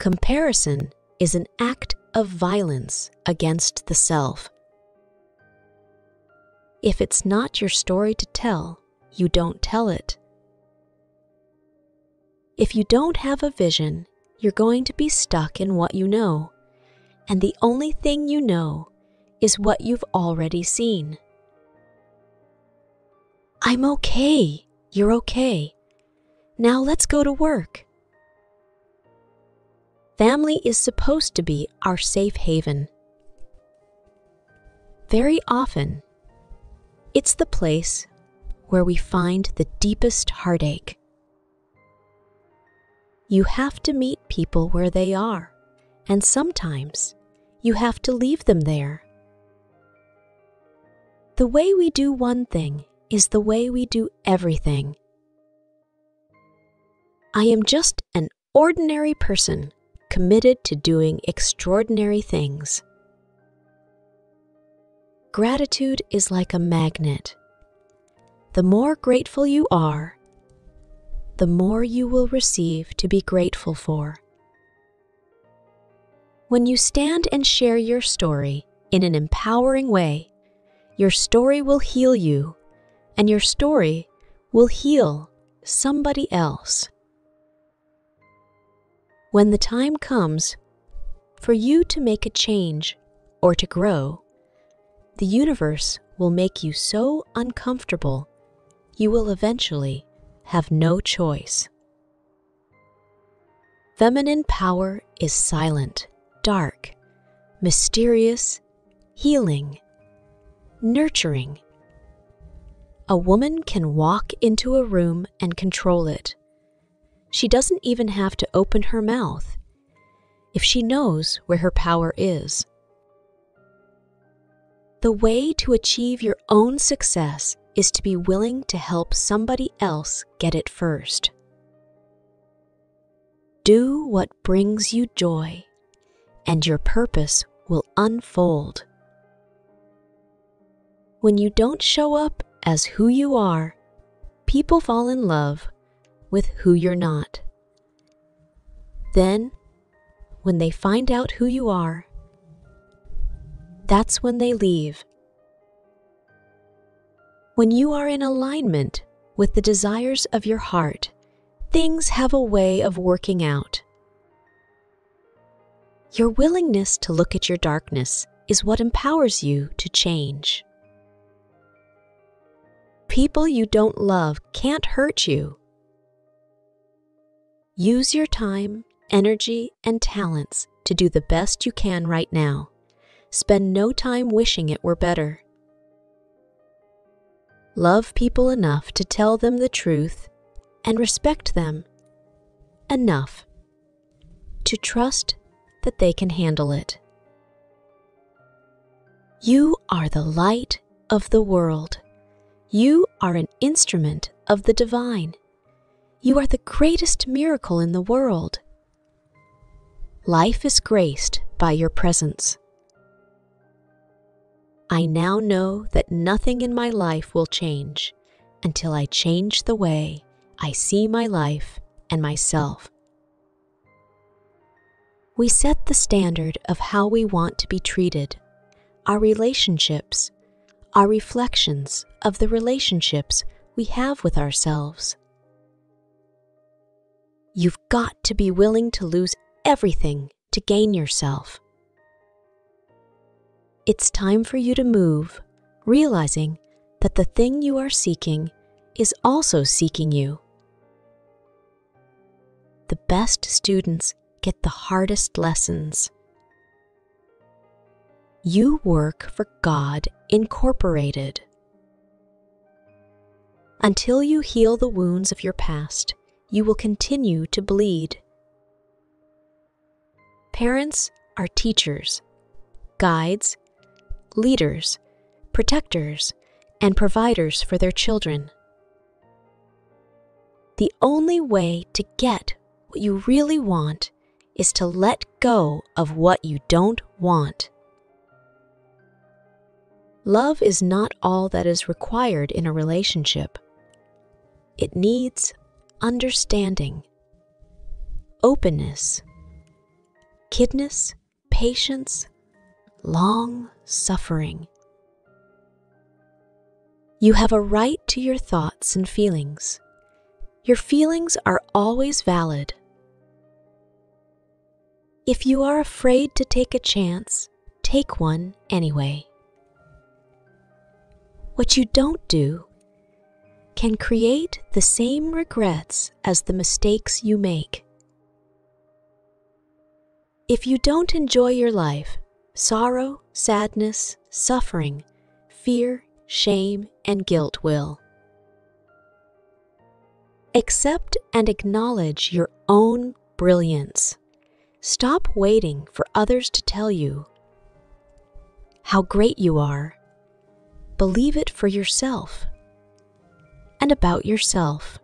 Comparison is an act of violence against the self. If it's not your story to tell, you don't tell it. If you don't have a vision, you're going to be stuck in what you know, and the only thing you know is what you've already seen. I'm okay. You're okay. Now let's go to work. Family is supposed to be our safe haven. Very often, it's the place where we find the deepest heartache. You have to meet people where they are, and sometimes you have to leave them there. The way we do one thing is the way we do everything. I am just an ordinary person committed to doing extraordinary things. Gratitude is like a magnet. The more grateful you are, the more you will receive to be grateful for. When you stand and share your story in an empowering way, your story will heal you, and your story will heal somebody else. When the time comes for you to make a change or to grow, the universe will make you so uncomfortable you will eventually have no choice. Feminine power is silent, dark, mysterious, healing, nurturing. A woman can walk into a room and control it. She doesn't even have to open her mouth if she knows where her power is. The way to achieve your own success is to be willing to help somebody else get it first. Do what brings you joy, and your purpose will unfold. When you don't show up as who you are, people fall in love with who you're not. Then, when they find out who you are, that's when they leave. When you are in alignment with the desires of your heart, things have a way of working out. Your willingness to look at your darkness is what empowers you to change. People you don't love can't hurt you. Use your time, energy, and talents to do the best you can right now. Spend no time wishing it were better. Love people enough to tell them the truth and respect them enough to trust that they can handle it. You are the light of the world. You are an instrument of the divine. You are the greatest miracle in the world. Life is graced by your presence. I now know that nothing in my life will change until I change the way I see my life and myself. We set the standard of how we want to be treated. Our relationships are reflections of the relationships we have with ourselves. You've got to be willing to lose everything to gain yourself. It's time for you to move, realizing that the thing you are seeking is also seeking you. The best students get the hardest lessons. You work for God Incorporated. Until you heal the wounds of your past, you will continue to bleed. Parents are teachers, guides, leaders, protectors, and providers for their children. The only way to get what you really want is to let go of what you don't want. Love is not all that is required in a relationship. It needs understanding, openness, kidness, patience, long suffering. You have a right to your thoughts and feelings. Your feelings are always valid. If you are afraid to take a chance, take one anyway. What you don't do can create the same regrets as the mistakes you make. If you don't enjoy your life, sorrow, sadness, suffering, fear, shame, and guilt will. Accept and acknowledge your own brilliance. Stop waiting for others to tell you how great you are. Believe it for yourself and about yourself.